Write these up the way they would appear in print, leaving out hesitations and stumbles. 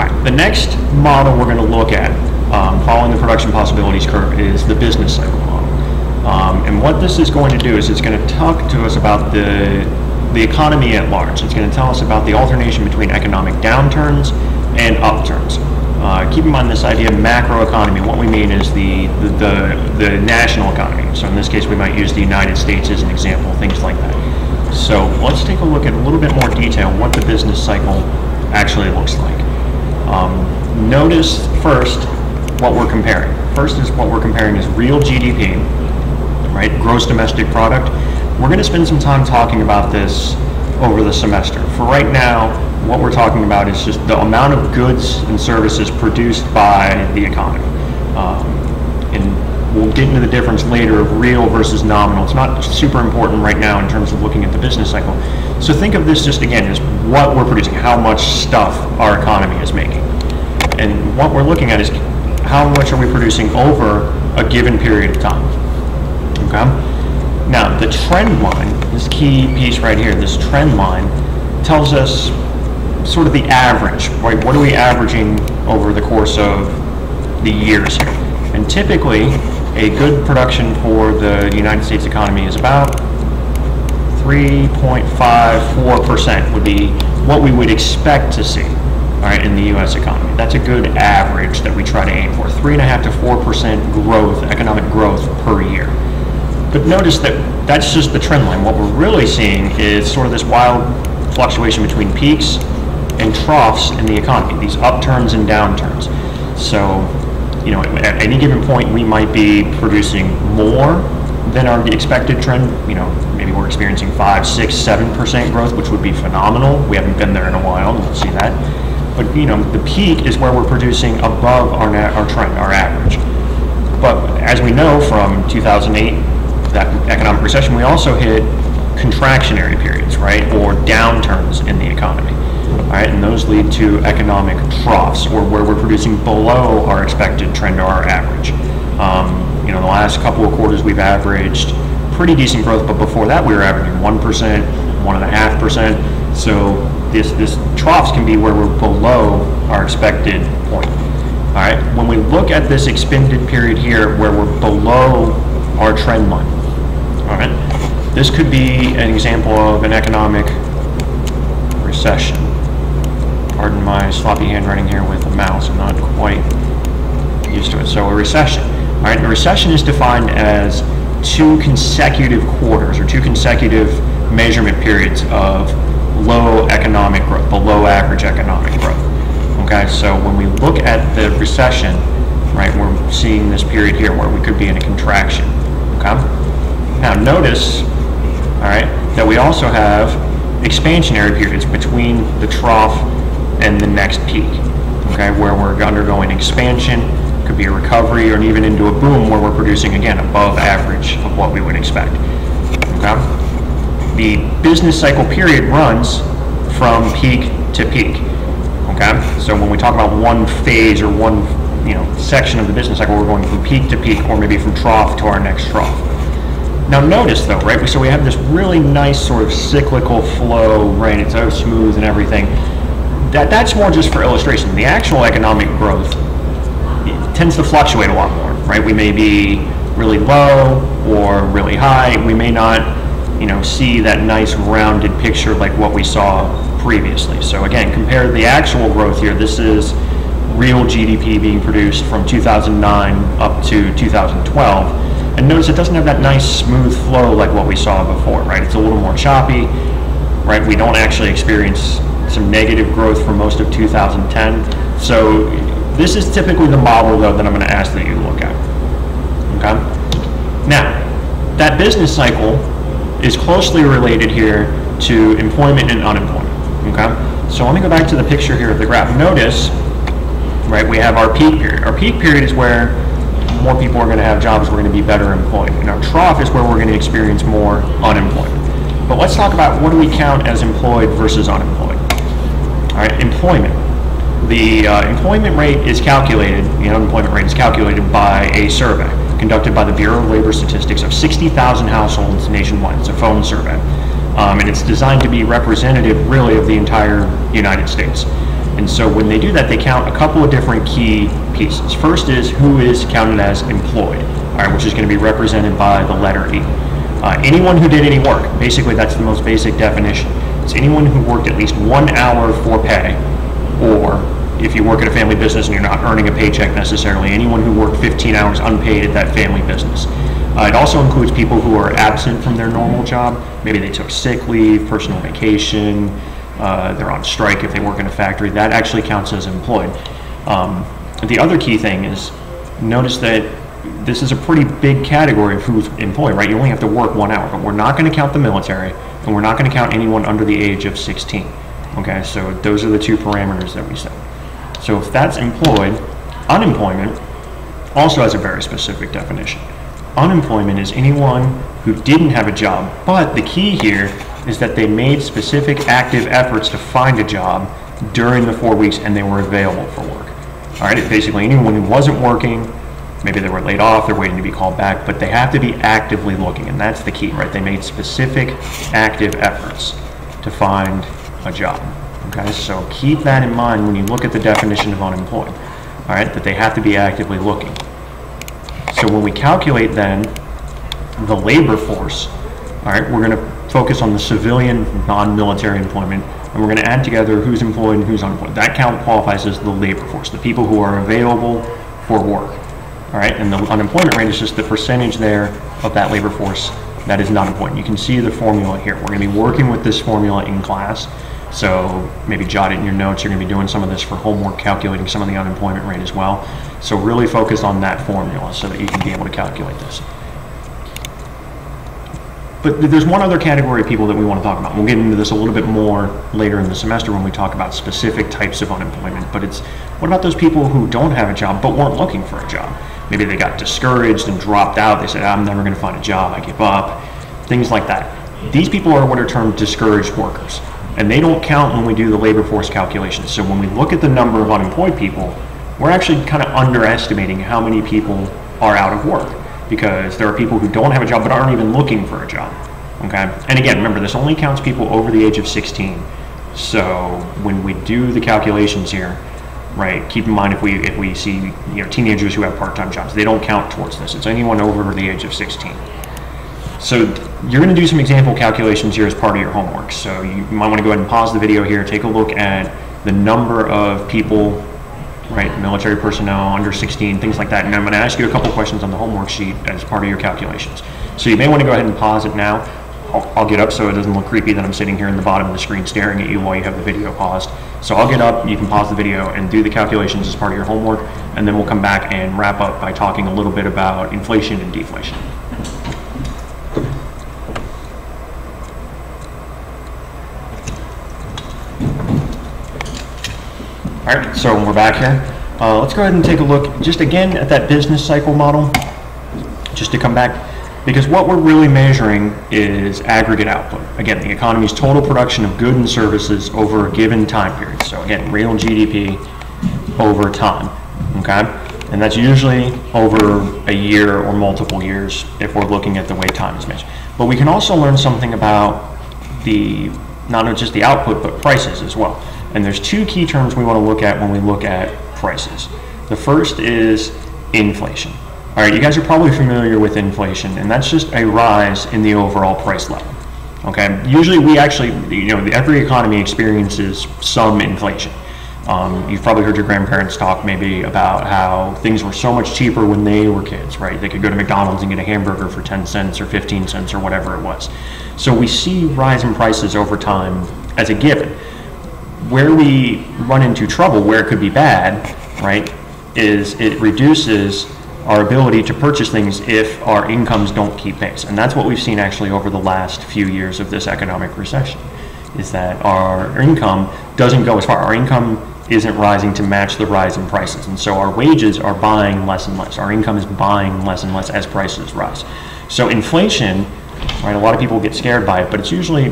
right, the next model we're going to look at, following the production possibilities curve, is the business cycle model. And what this is going to do is it's going to talk to us about the economy at large. It's going to tell us about the alternation between economic downturns and upturns. Keep in mind this idea of macroeconomy. What we mean is the national economy. So in this case, we might use the United States as an example, things like that. So let's take a look at a little bit more detail what the business cycle actually looks like. Notice first what we're comparing. First is what we're comparing is real GDP, right? Gross domestic product. We're going to spend some time talking about this over the semester. For right now, what we're talking about is just the amount of goods and services produced by the economy. And we'll get into the difference later of real versus nominal. It's not super important right now in terms of looking at the business cycle. So think of this just again as what we're producing, how much stuff our economy is making. And what we're looking at is how much are we producing over a given period of time. Okay? Now, the trend line, this key piece right here, this trend line, tells us sort of the average, right? What are we averaging over the course of the years here? And typically, a good production for the United States economy is about 3.54% would be what we would expect to see, all right, in the U.S. economy. That's a good average that we try to aim for, 3.5% to 4% growth, economic growth per year. But notice that that's just the trend line. What we're really seeing is sort of this wild fluctuation between peaks and troughs in the economy, these upturns and downturns. So, you know, at any given point, we might be producing more than our expected trend. You know, maybe we're experiencing 5, 6, 7% growth, which would be phenomenal. We haven't been there in a while, we'll see that. But, you know, the peak is where we're producing above our trend, our average. But as we know from 2008, that economic recession, we also hit contractionary periods, right, or downturns in the economy, all right, and those lead to economic troughs, or where we're producing below our expected trend or our average. You know, the last couple of quarters we've averaged pretty decent growth, but before that we were averaging 1%, 1.5%. So this troughs can be where we're below our expected point. All right, when we look at this extended period here where we're below our trend line, all right, this could be an example of an economic recession. Pardon my sloppy handwriting here with the mouse, I'm not quite used to it. So a recession, all right, a recession is defined as 2 consecutive quarters or 2 consecutive measurement periods of low economic growth, below average economic growth. Okay, so when we look at the recession, right, we're seeing this period here where we could be in a contraction. Okay, now notice, all right, that we also have expansionary periods between the trough and the next peak. Okay, where we're undergoing expansion, could be a recovery, or even into a boom where we're producing again above average of what we would expect. Okay, the business cycle period runs from peak to peak. Okay, so when we talk about one phase or one section of the business cycle, we're going from peak to peak, or maybe from trough to our next trough. Now notice though, right, so we have this really nice sort of cyclical flow, right, it's so smooth and everything. That's more just for illustration. The actual economic growth tends to fluctuate a lot more, right? We may be really low or really high. We may not, see that nice rounded picture like what we saw previously. So again, compare the actual growth here. This is real GDP being produced from 2009 up to 2012. And notice it doesn't have that nice smooth flow like what we saw before, right? It's a little more choppy, right? We don't actually experience some negative growth for most of 2010. So this is typically the model though that I'm going to ask that you look at. Okay? Now, that business cycle is closely related here to employment and unemployment. Okay? So let me go back to the picture here of the graph. Notice, right, we have our peak period. Our peak period is where more people are going to have jobs, we're going to be better employed. And our trough is where we're going to experience more unemployment. But let's talk about what do we count as employed versus unemployed. All right, employment. The employment rate is calculated, the unemployment rate is calculated by a survey conducted by the Bureau of Labor Statistics of 60,000 households nationwide. It's a phone survey. And it's designed to be representative, really, of the entire United States. And so when they do that, they count a couple of different key pieces. First is who is counted as employed, all right, which is going to be represented by the letter E. Anyone who did any work, basically that's the most basic definition. It's anyone who worked at least 1 hour for pay, or if you work at a family business and you're not earning a paycheck necessarily, anyone who worked 15 hours unpaid at that family business. It also includes people who are absent from their normal job. Maybe they took sick leave, personal vacation, they're on strike if they work in a factory. That actually counts as employed. The other key thing is, notice that this is a pretty big category of who's employed, right? You only have to work 1 hour, but we're not going to count the military, and we're not going to count anyone under the age of 16. Okay, so those are the two parameters that we set. So if that's employed, unemployment also has a very specific definition. Unemployment is anyone who didn't have a job, but the key here is that they made specific active efforts to find a job during the 4 weeks and they were available for work. All right, it's basically anyone who wasn't working, maybe they were laid off, they're waiting to be called back, but they have to be actively looking, and that's the key, right? They made specific active efforts to find a job. Okay, so keep that in mind when you look at the definition of unemployed, all right, that they have to be actively looking. So when we calculate then the labor force, all right, we're going to focus on the civilian non-military employment, and we're going to add together who's employed and who's unemployed. That count qualifies as the labor force, the people who are available for work. All right, and the unemployment rate is just the percentage there of that labor force that is not employed. You can see the formula here. We're going to be working with this formula in class, so maybe jot it in your notes. You're going to be doing some of this for homework, calculating some of the unemployment rate as well. So really focus on that formula so that you can be able to calculate this. But there's one other category of people that we want to talk about. We'll get into this a little bit more later in the semester when we talk about specific types of unemployment. But it's, what about those people who don't have a job but weren't looking for a job? Maybe they got discouraged and dropped out. They said, I'm never going to find a job, I give up, things like that. These people are what are termed discouraged workers, and they don't count when we do the labor force calculations. So when we look at the number of unemployed people, we're actually kind of underestimating how many people are out of work, because there are people who don't have a job but aren't even looking for a job. Okay, and again, remember, this only counts people over the age of 16. So when we do the calculations here, right, keep in mind if we see teenagers who have part-time jobs, they don't count towards this. It's anyone over the age of 16. So you're going to do some example calculations here as part of your homework. So you might want to go ahead and pause the video here, take a look at the number of people, right, military personnel under 16, things like that. And I'm going to ask you a couple questions on the homework sheet as part of your calculations. So you may want to go ahead and pause it now. I'll get up so it doesn't look creepy that I'm sitting here in the bottom of the screen staring at you while you have the video paused. So I'll get up, you can pause the video and do the calculations as part of your homework, and then we'll come back and wrap up by talking a little bit about inflation and deflation. All right, so we're back here. Let's go ahead and take a look just again at that business cycle model, just to come back. Because what we're really measuring is aggregate output. Again, the economy's total production of goods and services over a given time period. So again, real GDP over time, okay? And that's usually over a year or multiple years if we're looking at the way time is measured. But we can also learn something about not just the output, but prices as well. And there's two key terms we want to look at when we look at prices. The first is inflation. All right, you guys are probably familiar with inflation, and that's just a rise in the overall price level. Okay, usually we actually, every economy experiences some inflation. You've probably heard your grandparents talk maybe about how things were so much cheaper when they were kids, right? They could go to McDonald's and get a hamburger for 10 cents or 15 cents or whatever it was. So we see rise in prices over time as a given. Where we run into trouble, where it could be bad, right, is it reduces our ability to purchase things if our incomes don't keep pace. And that's what we've seen actually over the last few years of this economic recession, is that our income doesn't go as far. Our income isn't rising to match the rise in prices. And so our wages are buying less and less. Our income is buying less and less as prices rise. So inflation, right, a lot of people get scared by it, but it's usually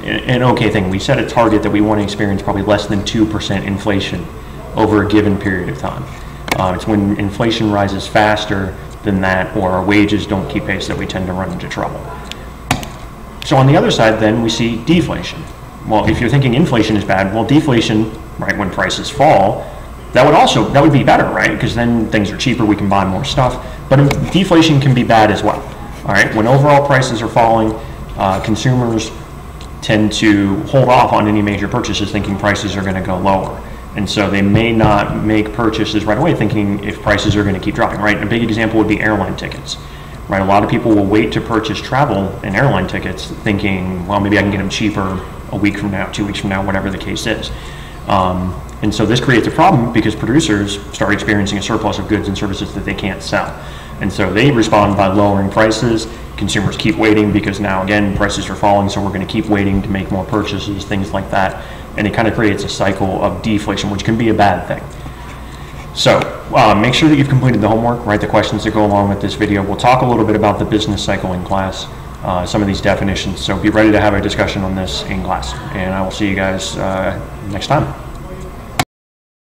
an okay thing. We set a target that we want to experience probably less than 2% inflation over a given period of time. It's when inflation rises faster than that, or our wages don't keep pace, that we tend to run into trouble. So on the other side then, we see deflation. Well, if you're thinking inflation is bad, well, deflation right? When prices fall, that would be better, right? Because then things are cheaper, we can buy more stuff. But deflation can be bad as well, all right? When overall prices are falling, consumers tend to hold off on any major purchases thinking prices are going to go lower. And so they may not make purchases right away thinking if prices are going to keep dropping, right? A big example would be airline tickets, right? A lot of people will wait to purchase travel and airline tickets thinking, well, maybe I can get them cheaper a week from now, 2 weeks from now, whatever the case is. And so this creates a problem because producers start experiencing a surplus of goods and services that they can't sell. And so they respond by lowering prices. Consumers keep waiting because now, again, prices are falling, so we're going to keep waiting to make more purchases, things like that. And it kind of creates a cycle of deflation, which can be a bad thing. So make sure that you've completed the homework, right? The questions that go along with this video. We'll talk a little bit about the business cycle in class, some of these definitions. So be ready to have a discussion on this in class. And I will see you guys next time.